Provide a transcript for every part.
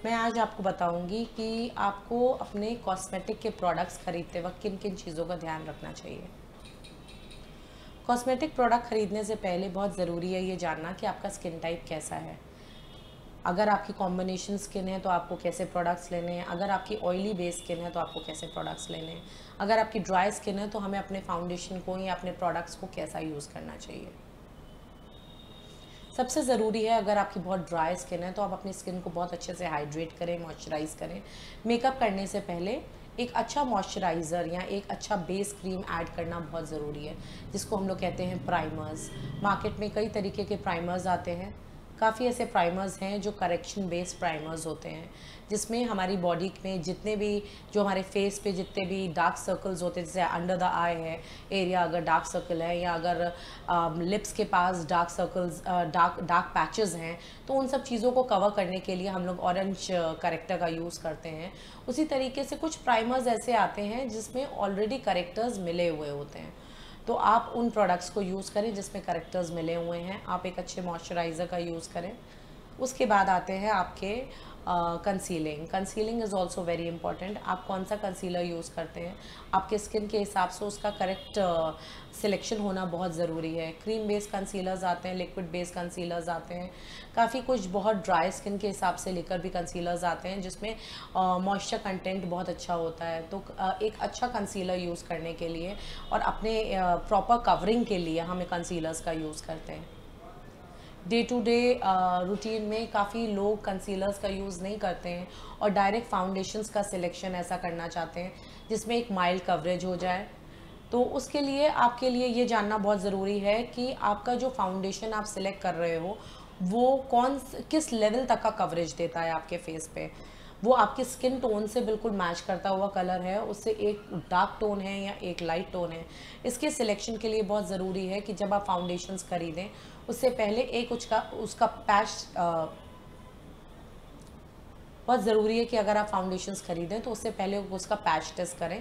मैं आज आपको बताऊंगी कि आपको अपने कॉस्मेटिक के प्रोडक्ट्स खरीदते वक्त किन किन चीज़ों का ध्यान रखना चाहिए। कॉस्मेटिक प्रोडक्ट खरीदने से पहले बहुत ज़रूरी है ये जानना कि आपका स्किन टाइप कैसा है। अगर आपकी कॉम्बिनेशन स्किन है तो आपको कैसे प्रोडक्ट्स लेने हैं, अगर आपकी ऑयली बेस स्किन है तो आपको कैसे प्रोडक्ट्स लेने हैं, अगर आपकी ड्राई स्किन है तो हमें अपने फाउंडेशन को या अपने प्रोडक्ट्स को कैसा यूज़ करना चाहिए। सबसे ज़रूरी है, अगर आपकी बहुत ड्राई स्किन है तो आप अपनी स्किन को बहुत अच्छे से हाइड्रेट करें, मॉइस्चराइज़ करें। मेकअप करने से पहले एक अच्छा मॉइस्चराइज़र या एक अच्छा बेस क्रीम ऐड करना बहुत ज़रूरी है, जिसको हम लोग कहते हैं प्राइमर्स। मार्केट में कई तरीके के प्राइमर्स आते हैं। काफ़ी ऐसे प्राइमर्स हैं जो करेक्शन बेस्ड प्राइमर्स होते हैं, जिसमें हमारी बॉडी में जितने भी, जो हमारे फेस पे जितने भी डार्क सर्कल्स होते हैं, जैसे अंडर द आई है एरिया अगर डार्क सर्कल है, या अगर लिप्स के पास डार्क सर्कल्स, डार्क पैचेस हैं, तो उन सब चीज़ों को कवर करने के लिए हम लोग ऑरेंज करेक्टर का यूज़ करते हैं। उसी तरीके से कुछ प्राइमर्स ऐसे आते हैं जिसमें ऑलरेडी करेक्टर्स मिले हुए होते हैं, तो आप उन प्रोडक्ट्स को यूज़ करें जिसमें करेक्टर्स मिले हुए हैं। आप एक अच्छे मॉइस्चराइज़र का यूज़ करें। उसके बाद आते हैं आपके concealing. Concealing is also very important. आप कौन सा कंसीलर यूज़ करते हैं, आपके स्किन के हिसाब से उसका करेक्ट सिलेक्शन होना बहुत ज़रूरी है। क्रीम बेस्ड कंसीलर्स आते हैं, लिक्विड बेस्ड कंसीलर्स आते हैं, काफ़ी कुछ बहुत ड्राई स्किन के हिसाब से लेकर भी कंसीलर्स आते हैं जिसमें मॉइस्चर कंटेंट बहुत अच्छा होता है। तो एक अच्छा कंसीलर यूज़ करने के लिए और अपने प्रॉपर कवरिंग के लिए हमें कंसीलर्स का यूज़ करते हैं। डे टू डे रूटीन में काफ़ी लोग कंसीलर्स का यूज़ नहीं करते हैं और डायरेक्ट फाउंडेशंस का सिलेक्शन ऐसा करना चाहते हैं जिसमें एक माइल्ड कवरेज हो जाए। तो उसके लिए आपके लिए ये जानना बहुत ज़रूरी है कि आपका जो फाउंडेशन आप सिलेक्ट कर रहे हो वो किस लेवल तक का कवरेज देता है आपके फेस पे। वो आपकी स्किन टोन से बिल्कुल मैच करता हुआ कलर है, उससे एक डार्क टोन है या एक लाइट टोन है। इसके सिलेक्शन के लिए बहुत ज़रूरी है कि जब आप फाउंडेशंस खरीदें उससे पहले एक उसका पैच, बहुत ज़रूरी है कि अगर आप फाउंडेशंस खरीदें तो उससे पहले उसका पैच टेस्ट करें।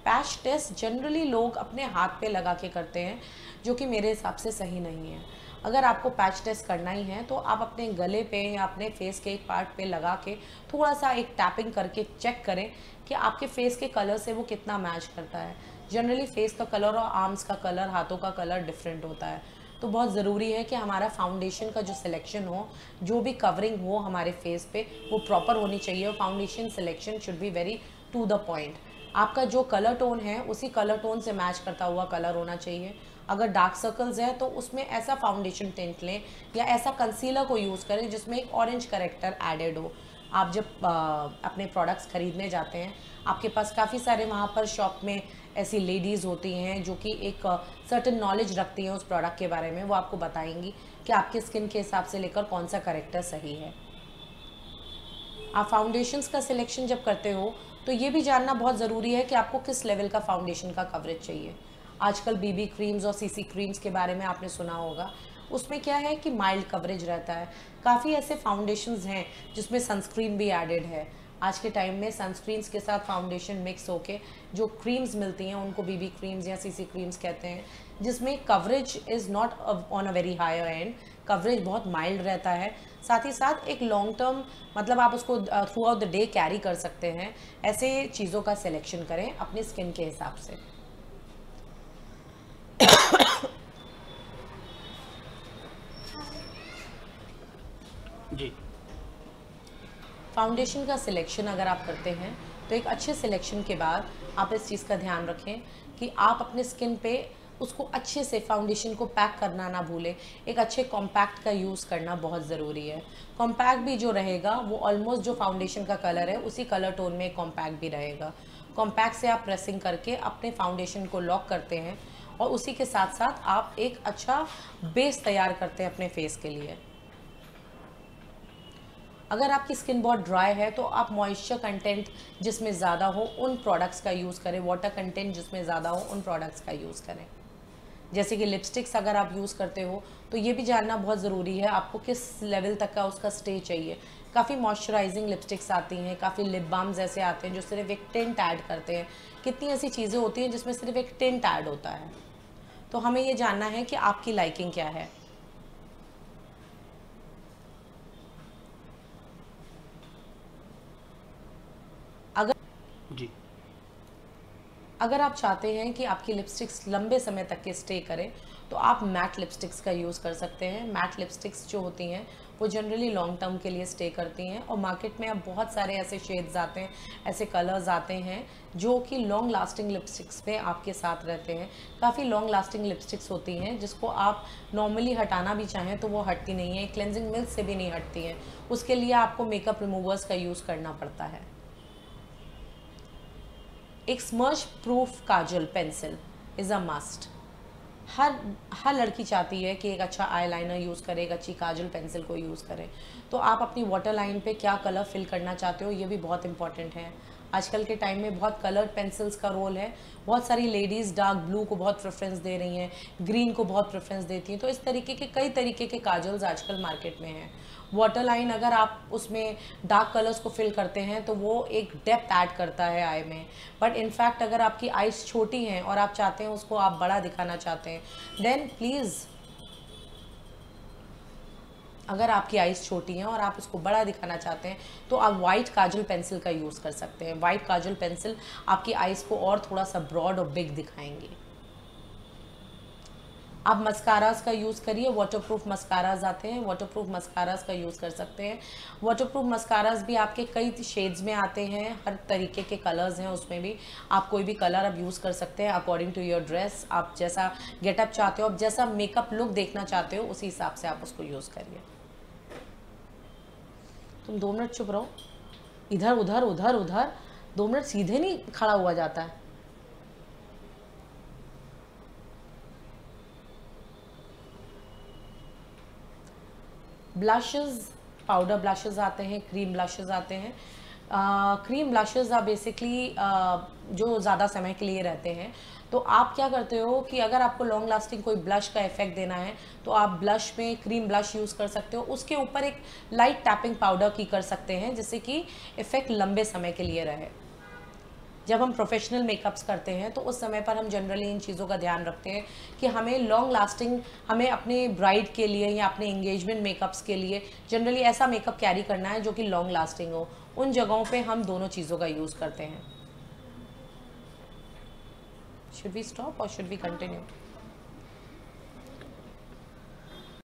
पैच टेस्ट जनरली लोग अपने हाथ पे लगा के करते हैं, जो कि मेरे हिसाब से सही नहीं है। अगर आपको पैच टेस्ट करना ही है तो आप अपने गले पे या अपने फेस के एक पार्ट पे लगा के थोड़ा सा एक टैपिंग करके चेक करें कि आपके फेस के कलर से वो कितना मैच करता है। जनरली फेस का कलर और आर्म्स का कलर, हाथों का कलर डिफरेंट होता है। तो बहुत ज़रूरी है कि हमारा फाउंडेशन का जो सिलेक्शन हो, जो भी कवरिंग हो हमारे फेस पे, वो प्रॉपर होनी चाहिए। और foundation selection should be very to the point. आपका जो कलर टोन है उसी कलर टोन से मैच करता हुआ कलर होना चाहिए। अगर डार्क सर्कल्स है तो उसमें ऐसा फाउंडेशन टिंट लें या ऐसा कंसीलर को यूज़ करें जिसमें एक ऑरेंज करेक्टर एडेड हो। आप जब अपने प्रोडक्ट्स खरीदने जाते हैं, आपके पास काफ़ी सारे वहाँ पर शॉप में ऐसी लेडीज़ होती हैं जो कि एक सर्टेन नॉलेज रखती हैं उस प्रोडक्ट के बारे में। वो आपको बताएंगी कि आपके स्किन के हिसाब से लेकर कौन सा करेक्टर सही है। आप फाउंडेशंस का सिलेक्शन जब करते हो तो ये भी जानना बहुत ज़रूरी है कि आपको किस लेवल का फाउंडेशन का कवरेज चाहिए। आजकल बीबी क्रीम्स और सीसी क्रीम्स के बारे में आपने सुना होगा। उसमें क्या है कि माइल्ड कवरेज रहता है। काफ़ी ऐसे फाउंडेशंस हैं जिसमें सनस्क्रीन भी एडेड है। आज के टाइम में सनस्क्रीन्स के साथ फाउंडेशन मिक्स होके जो क्रीम्स मिलती हैं उनको बीबी क्रीम्स या सीसी क्रीम्स कहते हैं, जिसमें coverage is not on a very higher end. Coverage बहुत माइल्ड रहता है, साथ ही साथ एक लॉन्ग टर्म, मतलब आप उसको through out the day carry कर सकते हैं। ऐसे चीज़ों का सिलेक्शन करें अपनी स्किन के हिसाब से। जी। फाउंडेशन का सिलेक्शन अगर आप करते हैं तो एक अच्छे सिलेक्शन के बाद आप इस चीज़ का ध्यान रखें कि आप अपने स्किन पे उसको अच्छे से फाउंडेशन को पैक करना ना भूलें। एक अच्छे कॉम्पैक्ट का यूज़ करना बहुत ज़रूरी है। कॉम्पैक्ट भी जो रहेगा वो ऑलमोस्ट जो फाउंडेशन का कलर है उसी कलर टोन में कॉम्पैक्ट भी रहेगा। कॉम्पैक्ट से आप प्रेसिंग करके अपने फाउंडेशन को लॉक करते हैं और उसी के साथ साथ आप एक अच्छा बेस तैयार करते हैं अपने फेस के लिए। अगर आपकी स्किन बहुत ड्राई है तो आप मॉइस्चर कंटेंट जिसमें ज़्यादा हो उन प्रोडक्ट्स का यूज़ करें, वाटर कंटेंट जिसमें ज़्यादा हो उन प्रोडक्ट्स का यूज़ करें। जैसे कि लिपस्टिक्स अगर आप यूज़ करते हो तो ये भी जानना बहुत ज़रूरी है आपको किस लेवल तक का उसका स्टे चाहिए। काफ़ी मॉइस्चराइजिंग लिपस्टिक्स आती हैं, काफ़ी लिप बाम्स ऐसे आते हैं जो सिर्फ एक टिंट ऐड करते हैं। कितनी ऐसी चीज़ें होती हैं जिसमें सिर्फ एक टिंट ऐड होता है। तो हमें ये जानना है कि आपकी लाइकिंग क्या है। जी। अगर आप चाहते हैं कि आपकी लिपस्टिक्स लंबे समय तक के स्टे करें तो आप मैट लिपस्टिक्स का यूज़ कर सकते हैं। मैट लिपस्टिक्स जो होती हैं वो जनरली लॉन्ग टर्म के लिए स्टे करती हैं और मार्केट में अब बहुत सारे ऐसे शेड्स आते हैं, ऐसे कलर्स आते हैं जो कि लॉन्ग लास्टिंग लिपस्टिक्स पे आपके साथ रहते हैं। काफ़ी लॉन्ग लास्टिंग लिपस्टिक्स होती हैं जिसको आप नॉर्मली हटाना भी चाहें तो वो हटती नहीं है, क्लेंजिंग मिल्क से भी नहीं हटती हैं। उसके लिए आपको मेकअप रिमूवर्स का यूज़ करना पड़ता है। एक smudge proof kajal pencil is a must. हर लड़की चाहती है कि एक अच्छा आईलाइनर यूज़ करे, एक अच्छी काजल पेंसिल को यूज़ करें। तो आप अपनी वाटर लाइन पे क्या कलर फिल करना चाहते हो ये भी बहुत इंपॉर्टेंट है। आजकल के टाइम में बहुत कलर पेंसिल्स का रोल है। बहुत सारी लेडीज़ डार्क ब्लू को बहुत प्रेफरेंस दे रही हैं, ग्रीन को बहुत प्रेफरेंस देती हैं। तो इस तरीके के कई तरीके के काजल्स आजकल मार्केट में हैं। वाटर लाइन अगर आप उसमें डार्क कलर्स को फिल करते हैं तो वो एक डेप्थ ऐड करता है आई में। बट इनफैक्ट अगर आपकी आइज़ छोटी हैं और आप चाहते हैं उसको आप बड़ा दिखाना चाहते हैं, देन प्लीज़, अगर आपकी आइज़ छोटी हैं और आप उसको बड़ा दिखाना चाहते हैं तो आप वाइट काजल पेंसिल का यूज़ कर सकते हैं। वाइट काजल पेंसिल आपकी आइज़ को और थोड़ा सा ब्रॉड और बिग दिखाएंगे। आप मस्कारास का यूज़ करिए, वाटरप्रूफ मस्कारास आते हैं, वाटरप्रूफ मस्कारास का यूज़ कर सकते हैं। वाटरप्रूफ मस्कारास भी आपके कई शेड्स में आते हैं, हर तरीके के कलर्स हैं उसमें भी। आप कोई भी कलर आप यूज़ कर सकते हैं अकॉर्डिंग टू योर ड्रेस। आप जैसा गेटअप चाहते हो, आप जैसा मेकअप लुक देखना चाहते हो उसी हिसाब से आप उसको यूज़ करिए। तुम 2 मिनट चुप रहो, इधर उधर उधर उधर 2 मिनट सीधे नहीं खड़ा हुआ जाता है। ब्लशेस, पाउडर ब्लशेस आते हैं, क्रीम ब्लशेस आते हैं। क्रीम ब्लशेस आप बेसिकली जो ज़्यादा समय के लिए रहते हैं। तो आप क्या करते हो कि अगर आपको लॉन्ग लास्टिंग कोई ब्लश का इफेक्ट देना है तो आप ब्लश में क्रीम ब्लश यूज़ कर सकते हो। उसके ऊपर एक लाइट टैपिंग पाउडर की कर सकते हैं जिससे कि इफ़ेक्ट लंबे समय के लिए रहे। जब हम प्रोफेशनल मेकअप्स करते हैं तो उस समय पर हम जनरली इन चीज़ों का ध्यान रखते हैं कि हमें लॉन्ग लास्टिंग, हमें अपने ब्राइड के लिए या अपने एंगेजमेंट मेकअप्स के लिए जनरली ऐसा मेकअप कैरी करना है जो कि लॉन्ग लास्टिंग हो। उन जगहों पे हम दोनों चीज़ों का यूज़ करते हैं। शुड वी स्टॉप और शुड वी कंटिन्यू?